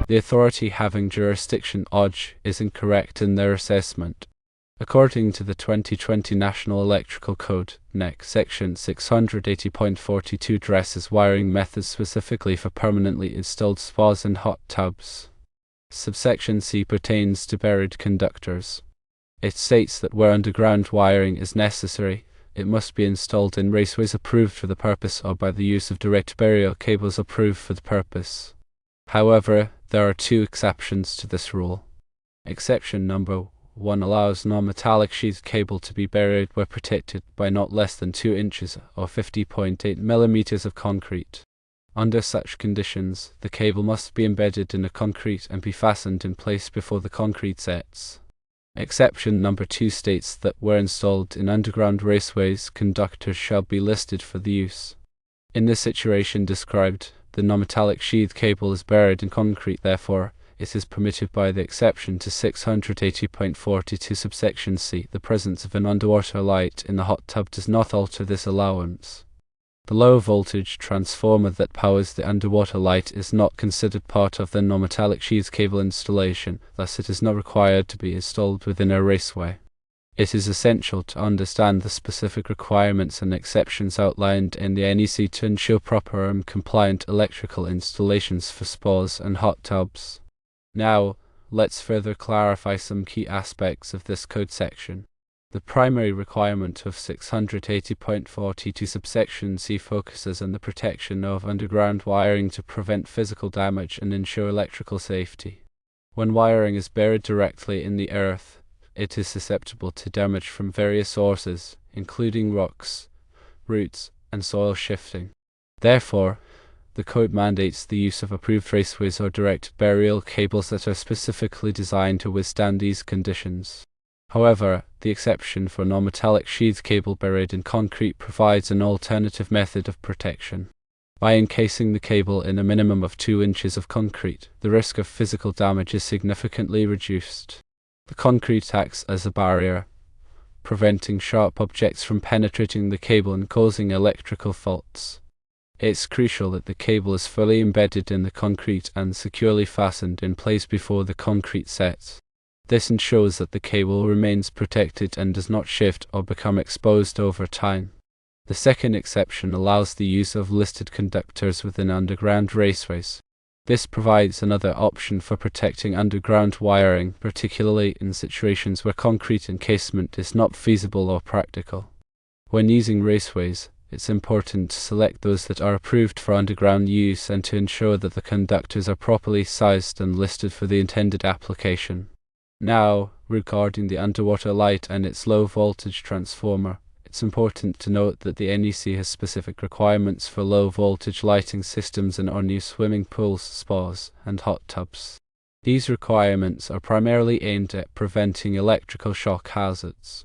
The authority having jurisdiction (OJ) is incorrect in their assessment. According to the 2020 National Electrical Code, NEC, Section 680.42 addresses wiring methods specifically for permanently installed spas and hot tubs. Subsection C pertains to buried conductors. It states that where underground wiring is necessary, it must be installed in raceways approved for the purpose or by the use of direct burial cables approved for the purpose. However, there are two exceptions to this rule. Exception number 1 allows non-metallic sheathed cable to be buried where protected by not less than 2 inches or 50.8 millimeters of concrete. Under such conditions, the cable must be embedded in the concrete and be fastened in place before the concrete sets. Exception number 2 states that where installed in underground raceways, conductors shall be listed for the use. In the situation described, the non-metallic sheathed cable is buried in concrete, therefore, it is permitted by the exception to 680.42 subsection C. The presence of an underwater light in the hot tub does not alter this allowance. The low voltage transformer that powers the underwater light is not considered part of the non-metallic sheathed cable installation, thus it is not required to be installed within a raceway. It is essential to understand the specific requirements and exceptions outlined in the NEC to ensure proper and compliant electrical installations for spas and hot tubs. Now, let's further clarify some key aspects of this code section. The primary requirement of 680.42 subsection C focuses on the protection of underground wiring to prevent physical damage and ensure electrical safety. When wiring is buried directly in the earth, it is susceptible to damage from various sources, including rocks, roots, and soil shifting. Therefore, the code mandates the use of approved raceways or direct burial cables that are specifically designed to withstand these conditions. However, the exception for non-metallic sheathed cable buried in concrete provides an alternative method of protection. By encasing the cable in a minimum of 2 inches of concrete, the risk of physical damage is significantly reduced. The concrete acts as a barrier, preventing sharp objects from penetrating the cable and causing electrical faults. It's crucial that the cable is fully embedded in the concrete and securely fastened in place before the concrete sets. This ensures that the cable remains protected and does not shift or become exposed over time. The second exception allows the use of listed conductors within underground raceways. This provides another option for protecting underground wiring, particularly in situations where concrete encasement is not feasible or practical. When using raceways, it's important to select those that are approved for underground use and to ensure that the conductors are properly sized and listed for the intended application. Now, regarding the underwater light and its low voltage transformer, it's important to note that the NEC has specific requirements for low voltage lighting systems in our new swimming pools, spas, and hot tubs. These requirements are primarily aimed at preventing electrical shock hazards.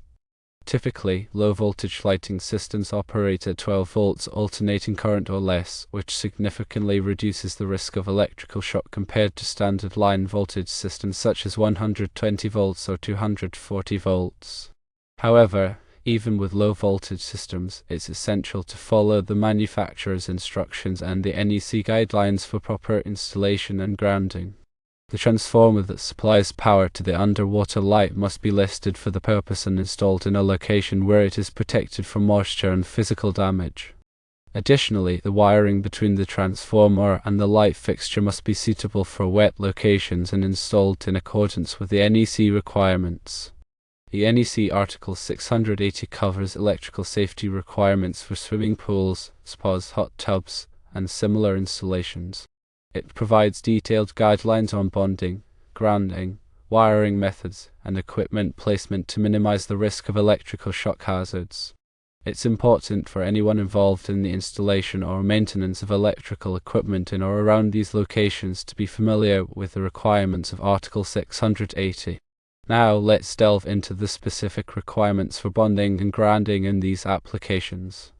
Typically, low voltage lighting systems operate at 12 volts alternating current or less, which significantly reduces the risk of electrical shock compared to standard line voltage systems such as 120 volts or 240 volts. However, even with low voltage systems, it's essential to follow the manufacturer's instructions and the NEC guidelines for proper installation and grounding. The transformer that supplies power to the underwater light must be listed for the purpose and installed in a location where it is protected from moisture and physical damage. Additionally, the wiring between the transformer and the light fixture must be suitable for wet locations and installed in accordance with the NEC requirements. The NEC Article 680 covers electrical safety requirements for swimming pools, spas, hot tubs, and similar installations. It provides detailed guidelines on bonding, grounding, wiring methods, and equipment placement to minimize the risk of electrical shock hazards. It's important for anyone involved in the installation or maintenance of electrical equipment in or around these locations to be familiar with the requirements of Article 680. Now let's delve into the specific requirements for bonding and grounding in these applications.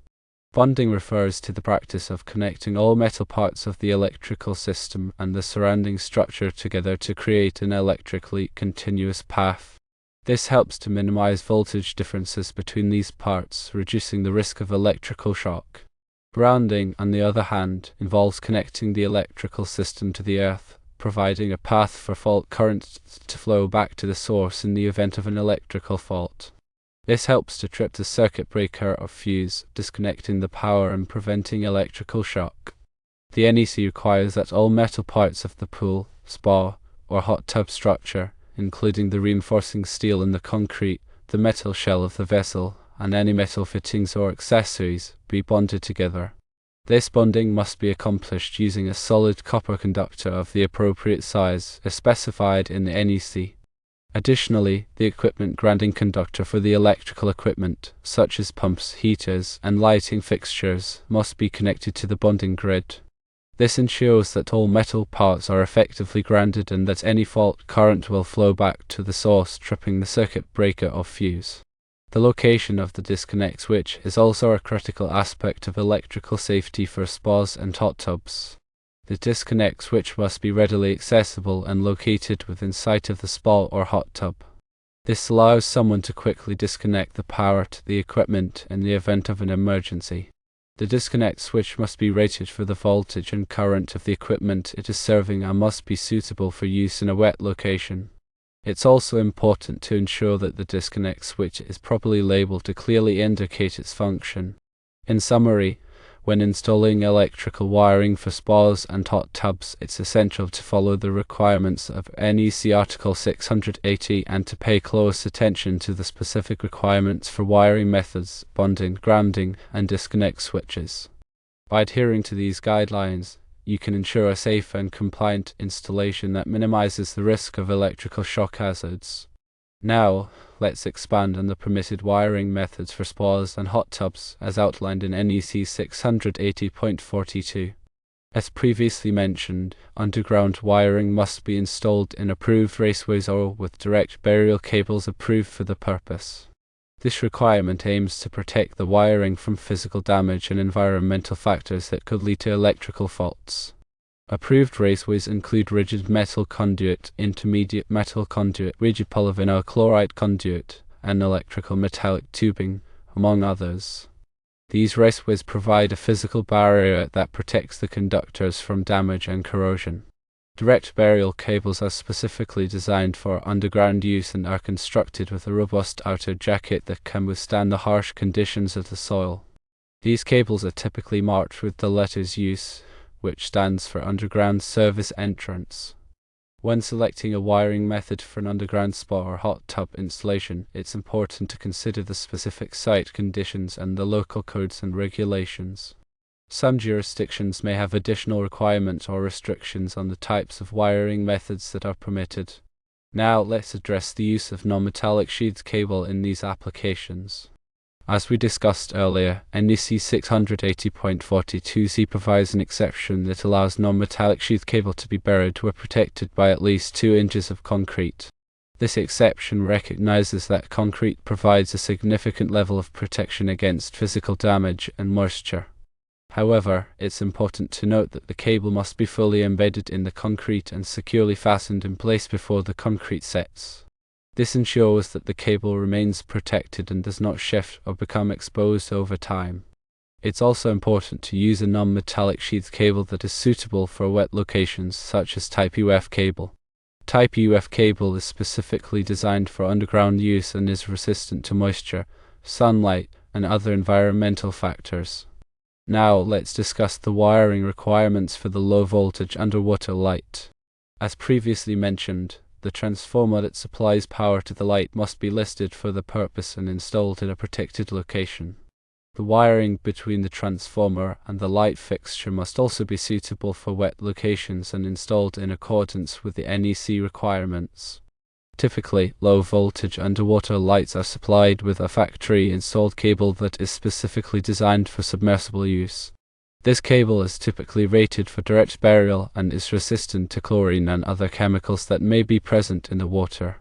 Bonding refers to the practice of connecting all metal parts of the electrical system and the surrounding structure together to create an electrically continuous path. This helps to minimize voltage differences between these parts, reducing the risk of electrical shock. Grounding, on the other hand, involves connecting the electrical system to the earth, providing a path for fault current to flow back to the source in the event of an electrical fault. This helps to trip the circuit breaker or fuse, disconnecting the power and preventing electrical shock. The NEC requires that all metal parts of the pool, spa, or hot tub structure, including the reinforcing steel in the concrete, the metal shell of the vessel, and any metal fittings or accessories, be bonded together. This bonding must be accomplished using a solid copper conductor of the appropriate size, as specified in the NEC. Additionally, the equipment grounding conductor for the electrical equipment, such as pumps, heaters, and lighting fixtures, must be connected to the bonding grid. This ensures that all metal parts are effectively grounded and that any fault current will flow back to the source, tripping the circuit breaker or fuse. The location of the disconnect switch is also a critical aspect of electrical safety for spas and hot tubs. The disconnect switch must be readily accessible and located within sight of the spa or hot tub. This allows someone to quickly disconnect the power to the equipment in the event of an emergency. The disconnect switch must be rated for the voltage and current of the equipment it is serving and must be suitable for use in a wet location. It's also important to ensure that the disconnect switch is properly labeled to clearly indicate its function. In summary, when installing electrical wiring for spas and hot tubs, it's essential to follow the requirements of NEC Article 680 and to pay close attention to the specific requirements for wiring methods, bonding, grounding, and disconnect switches. By adhering to these guidelines, you can ensure a safe and compliant installation that minimizes the risk of electrical shock hazards. Now, let's expand on the permitted wiring methods for spas and hot tubs as outlined in NEC 680.42. As previously mentioned, underground wiring must be installed in approved raceways or with direct burial cables approved for the purpose. This requirement aims to protect the wiring from physical damage and environmental factors that could lead to electrical faults. Approved raceways include rigid metal conduit, intermediate metal conduit, rigid polyvinyl chloride conduit, and electrical metallic tubing, among others. These raceways provide a physical barrier that protects the conductors from damage and corrosion. Direct burial cables are specifically designed for underground use and are constructed with a robust outer jacket that can withstand the harsh conditions of the soil. These cables are typically marked with the letters US, which stands for Underground Service Entrance. When selecting a wiring method for an underground spa or hot tub installation, it's important to consider the specific site conditions and the local codes and regulations. Some jurisdictions may have additional requirements or restrictions on the types of wiring methods that are permitted. Now let's address the use of non-metallic sheathed cable in these applications. As we discussed earlier, NEC 680.42c provides an exception that allows non-metallic sheath cable to be buried where protected by at least 2 inches of concrete. This exception recognizes that concrete provides a significant level of protection against physical damage and moisture. However, it's important to note that the cable must be fully embedded in the concrete and securely fastened in place before the concrete sets. This ensures that the cable remains protected and does not shift or become exposed over time. It's also important to use a non-metallic sheathed cable that is suitable for wet locations such as Type UF cable. Type UF cable is specifically designed for underground use and is resistant to moisture, sunlight, and other environmental factors. Now let's discuss the wiring requirements for the low voltage underwater light. As previously mentioned, the transformer that supplies power to the light must be listed for the purpose and installed in a protected location. The wiring between the transformer and the light fixture must also be suitable for wet locations and installed in accordance with the NEC requirements. Typically, low-voltage underwater lights are supplied with a factory-installed cable that is specifically designed for submersible use. This cable is typically rated for direct burial and is resistant to chlorine and other chemicals that may be present in the water.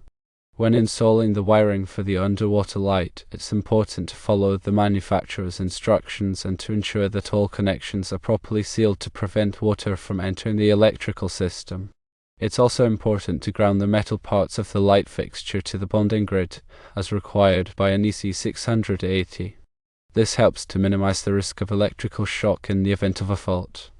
When installing the wiring for the underwater light, it's important to follow the manufacturer's instructions and to ensure that all connections are properly sealed to prevent water from entering the electrical system. It's also important to ground the metal parts of the light fixture to the bonding grid, as required by NEC 680. This helps to minimize the risk of electrical shock in the event of a fault.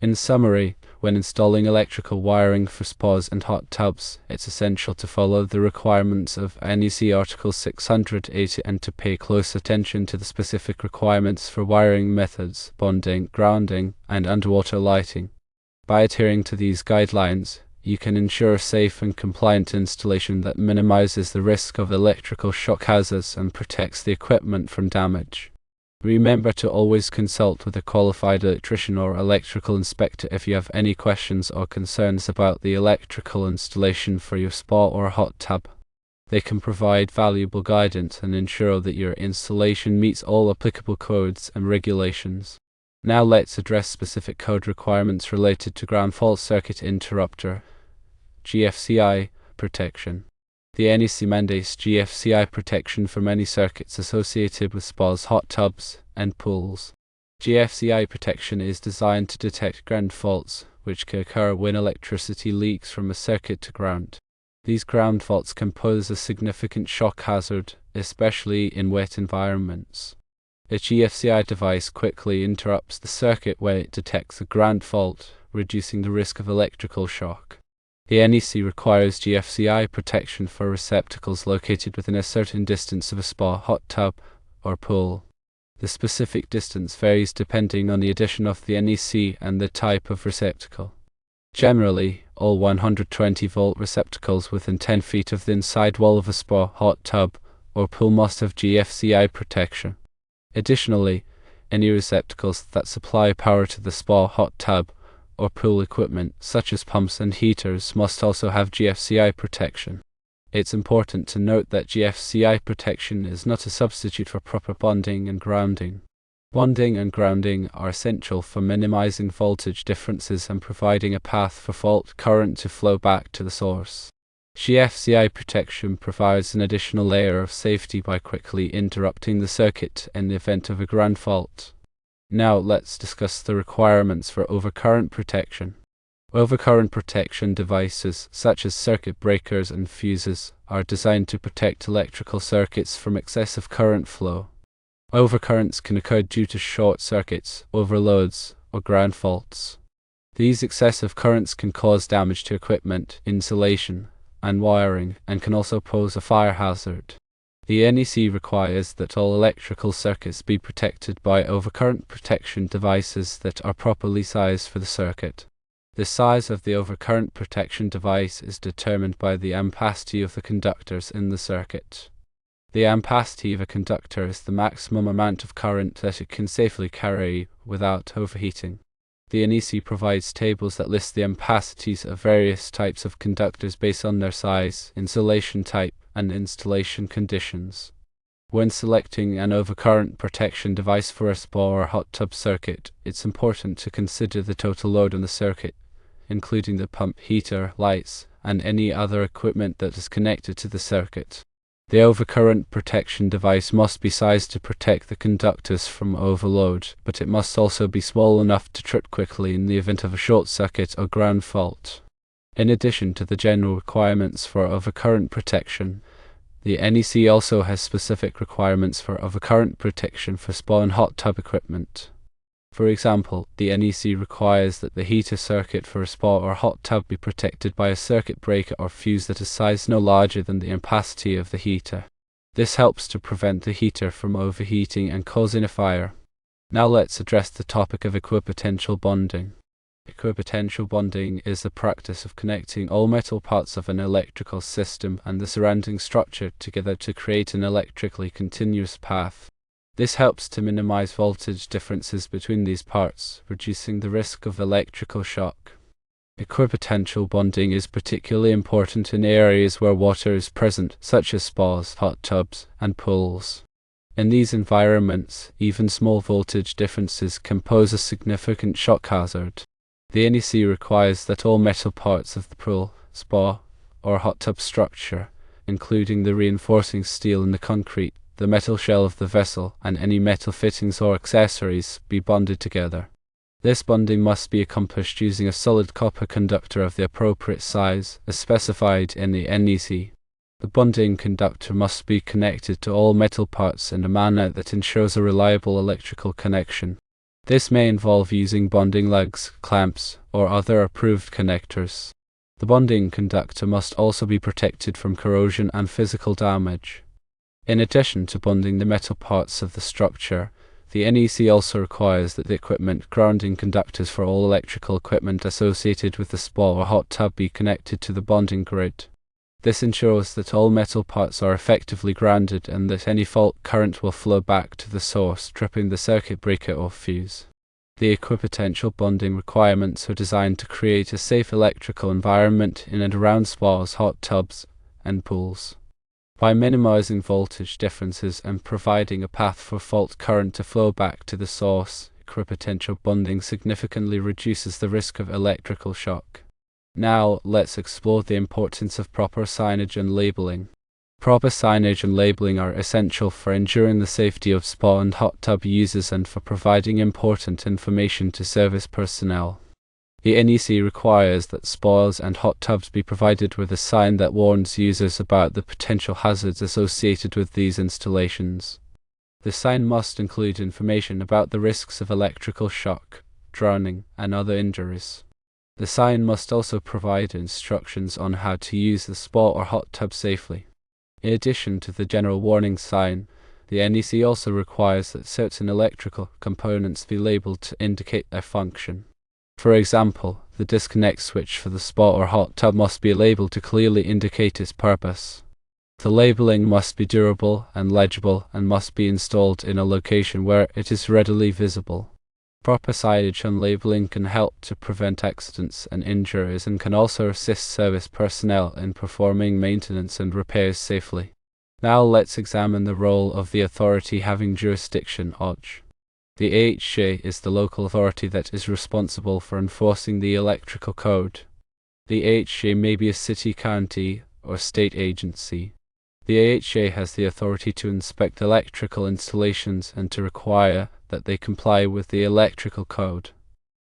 In summary, when installing electrical wiring for spas and hot tubs, it's essential to follow the requirements of NEC Article 680 and to pay close attention to the specific requirements for wiring methods, bonding, grounding, and underwater lighting. By adhering to these guidelines, you can ensure safe and compliant installation that minimizes the risk of electrical shock hazards and protects the equipment from damage. Remember to always consult with a qualified electrician or electrical inspector if you have any questions or concerns about the electrical installation for your spa or hot tub. They can provide valuable guidance and ensure that your installation meets all applicable codes and regulations. Now let's address specific code requirements related to ground fault circuit interrupter (GFCI) protection. The NEC mandates GFCI protection for many circuits associated with spas, hot tubs, and pools. GFCI protection is designed to detect ground faults, which can occur when electricity leaks from a circuit to ground. These ground faults can pose a significant shock hazard, especially in wet environments. A GFCI device quickly interrupts the circuit when it detects a ground fault, reducing the risk of electrical shock. The NEC requires GFCI protection for receptacles located within a certain distance of a spa, hot tub, or pool. The specific distance varies depending on the addition of the NEC and the type of receptacle. Generally, all 120-volt receptacles within 10 feet of the inside wall of a spa, hot tub, or pool must have GFCI protection. Additionally, any receptacles that supply power to the spa, hot tub, or pool equipment, such as pumps and heaters, must also have GFCI protection. It's important to note that GFCI protection is not a substitute for proper bonding and grounding. Bonding and grounding are essential for minimizing voltage differences and providing a path for fault current to flow back to the source. GFCI protection provides an additional layer of safety by quickly interrupting the circuit in the event of a ground fault. Now let's discuss the requirements for overcurrent protection. Overcurrent protection devices, such as circuit breakers and fuses, are designed to protect electrical circuits from excessive current flow. Overcurrents can occur due to short circuits, overloads, or ground faults. These excessive currents can cause damage to equipment, insulation, and wiring, and can also pose a fire hazard. The NEC requires that all electrical circuits be protected by overcurrent protection devices that are properly sized for the circuit. The size of the overcurrent protection device is determined by the ampacity of the conductors in the circuit. The ampacity of a conductor is the maximum amount of current that it can safely carry without overheating. The NEC provides tables that list the ampacities of various types of conductors based on their size, insulation type, and installation conditions. When selecting an overcurrent protection device for a spa or hot tub circuit, it's important to consider the total load on the circuit, including the pump, heater, lights, and any other equipment that is connected to the circuit. The overcurrent protection device must be sized to protect the conductors from overload, but it must also be small enough to trip quickly in the event of a short circuit or ground fault. In addition to the general requirements for overcurrent protection, the NEC also has specific requirements for overcurrent protection for spa and hot tub equipment. For example, the NEC requires that the heater circuit for a spa or hot tub be protected by a circuit breaker or fuse that is sized no larger than the ampacity of the heater. This helps to prevent the heater from overheating and causing a fire. Now let's address the topic of equipotential bonding. Equipotential bonding is the practice of connecting all metal parts of an electrical system and the surrounding structure together to create an electrically continuous path. This helps to minimize voltage differences between these parts, reducing the risk of electrical shock. Equipotential bonding is particularly important in areas where water is present, such as spas, hot tubs, and pools. In these environments, even small voltage differences can pose a significant shock hazard. The NEC requires that all metal parts of the pool, spa, or hot tub structure, including the reinforcing steel in the concrete, the metal shell of the vessel, and any metal fittings or accessories, be bonded together. This bonding must be accomplished using a solid copper conductor of the appropriate size, as specified in the NEC. The bonding conductor must be connected to all metal parts in a manner that ensures a reliable electrical connection. This may involve using bonding lugs, clamps, or other approved connectors. The bonding conductor must also be protected from corrosion and physical damage. In addition to bonding the metal parts of the structure, the NEC also requires that the equipment grounding conductors for all electrical equipment associated with the spa or hot tub be connected to the bonding grid. This ensures that all metal parts are effectively grounded and that any fault current will flow back to the source, tripping the circuit breaker or fuse. The equipotential bonding requirements are designed to create a safe electrical environment in and around spas, hot tubs, and pools. By minimizing voltage differences and providing a path for fault current to flow back to the source, equipotential bonding significantly reduces the risk of electrical shock. Now, let's explore the importance of proper signage and labeling. Proper signage and labeling are essential for ensuring the safety of spa and hot tub users and for providing important information to service personnel. The NEC requires that spas and hot tubs be provided with a sign that warns users about the potential hazards associated with these installations. The sign must include information about the risks of electrical shock, drowning, and other injuries. The sign must also provide instructions on how to use the spa or hot tub safely. In addition to the general warning sign, the NEC also requires that certain electrical components be labeled to indicate their function. For example, the disconnect switch for the spa or hot tub must be labeled to clearly indicate its purpose. The labeling must be durable and legible and must be installed in a location where it is readily visible. Proper signage and labeling can help to prevent accidents and injuries and can also assist service personnel in performing maintenance and repairs safely. Now let's examine the role of the authority having jurisdiction (OJ). The AHJ is the local authority that is responsible for enforcing the electrical code. The AHJ may be a city, county, or state agency. The AHJ has the authority to inspect electrical installations and to require that they comply with the electrical code.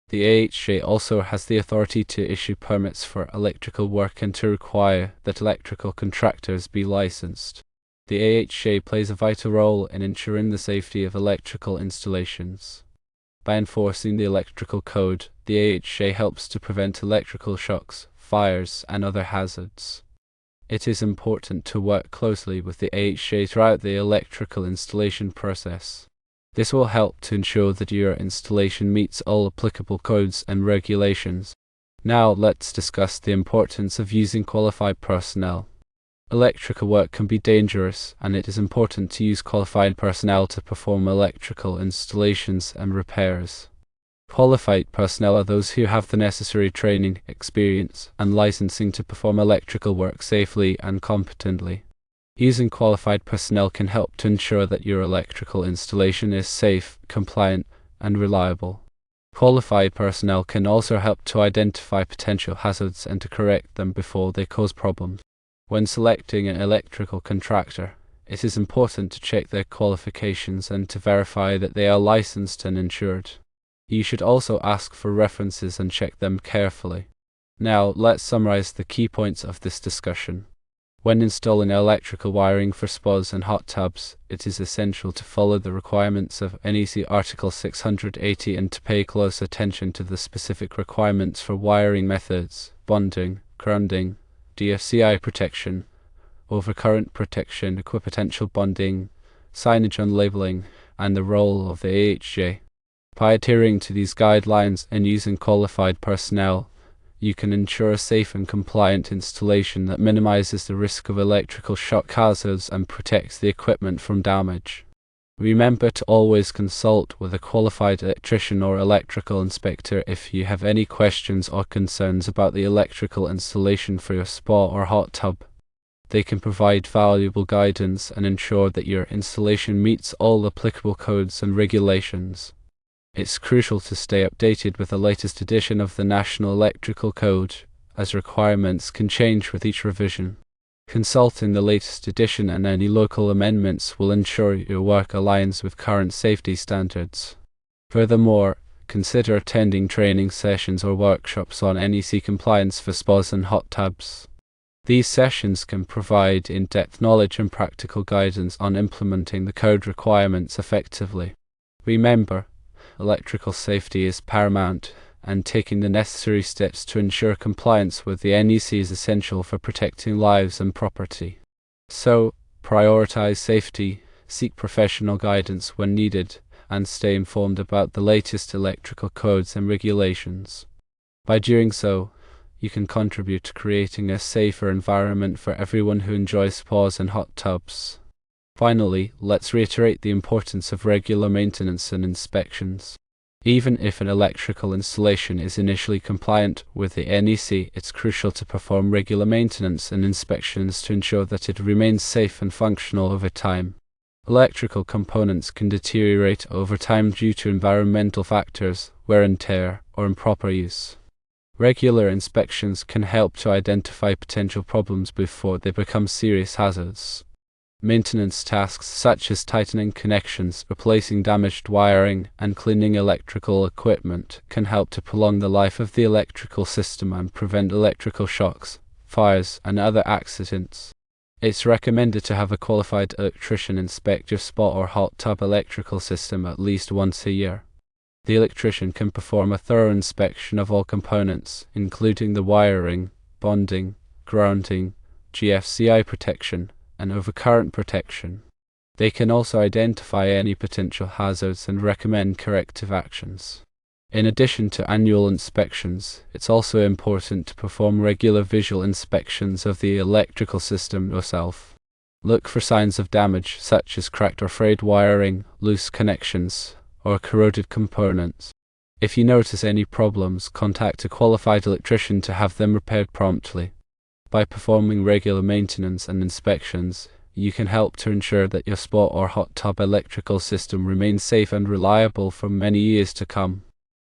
The AHJ also has the authority to issue permits for electrical work and to require that electrical contractors be licensed. The AHJ plays a vital role in ensuring the safety of electrical installations. By enforcing the electrical code, the AHJ helps to prevent electrical shocks, fires, and other hazards. It is important to work closely with the AHJ throughout the electrical installation process. This will help to ensure that your installation meets all applicable codes and regulations. Now let's discuss the importance of using qualified personnel. Electrical work can be dangerous, and it is important to use qualified personnel to perform electrical installations and repairs. Qualified personnel are those who have the necessary training, experience, and licensing to perform electrical work safely and competently. Using qualified personnel can help to ensure that your electrical installation is safe, compliant, and reliable. Qualified personnel can also help to identify potential hazards and to correct them before they cause problems. When selecting an electrical contractor, it is important to check their qualifications and to verify that they are licensed and insured. You should also ask for references and check them carefully. Now, let's summarize the key points of this discussion. When installing electrical wiring for spas and hot tubs, it is essential to follow the requirements of NEC Article 680 and to pay close attention to the specific requirements for wiring methods, bonding, grounding, DFCI protection, overcurrent protection, equipotential bonding, signage and labeling, and the role of the AHJ. By adhering to these guidelines and using qualified personnel, you can ensure a safe and compliant installation that minimizes the risk of electrical shock hazards and protects the equipment from damage. Remember to always consult with a qualified electrician or electrical inspector if you have any questions or concerns about the electrical installation for your spa or hot tub. They can provide valuable guidance and ensure that your installation meets all applicable codes and regulations. It's crucial to stay updated with the latest edition of the National Electrical Code, as requirements can change with each revision. Consulting the latest edition and any local amendments will ensure your work aligns with current safety standards. Furthermore, consider attending training sessions or workshops on NEC compliance for spas and hot tubs. These sessions can provide in-depth knowledge and practical guidance on implementing the code requirements effectively. Remember, electrical safety is paramount, and taking the necessary steps to ensure compliance with the NEC is essential for protecting lives and property. So, prioritize safety, seek professional guidance when needed, and stay informed about the latest electrical codes and regulations. By doing so, you can contribute to creating a safer environment for everyone who enjoys spas and hot tubs. Finally, let's reiterate the importance of regular maintenance and inspections. Even if an electrical installation is initially compliant with the NEC, it's crucial to perform regular maintenance and inspections to ensure that it remains safe and functional over time. Electrical components can deteriorate over time due to environmental factors, wear and tear, or improper use. Regular inspections can help to identify potential problems before they become serious hazards. Maintenance tasks such as tightening connections, replacing damaged wiring, and cleaning electrical equipment can help to prolong the life of the electrical system and prevent electrical shocks, fires, and other accidents. It's recommended to have a qualified electrician inspect your spa or hot tub electrical system at least once a year. The electrician can perform a thorough inspection of all components, including the wiring, bonding, grounding, GFCI protection, and overcurrent protection. They can also identify any potential hazards and recommend corrective actions. In addition to annual inspections, it's also important to perform regular visual inspections of the electrical system yourself. Look for signs of damage such as cracked or frayed wiring, loose connections, or corroded components. If you notice any problems, contact a qualified electrician to have them repaired promptly. By performing regular maintenance and inspections, you can help to ensure that your spa or hot tub electrical system remains safe and reliable for many years to come.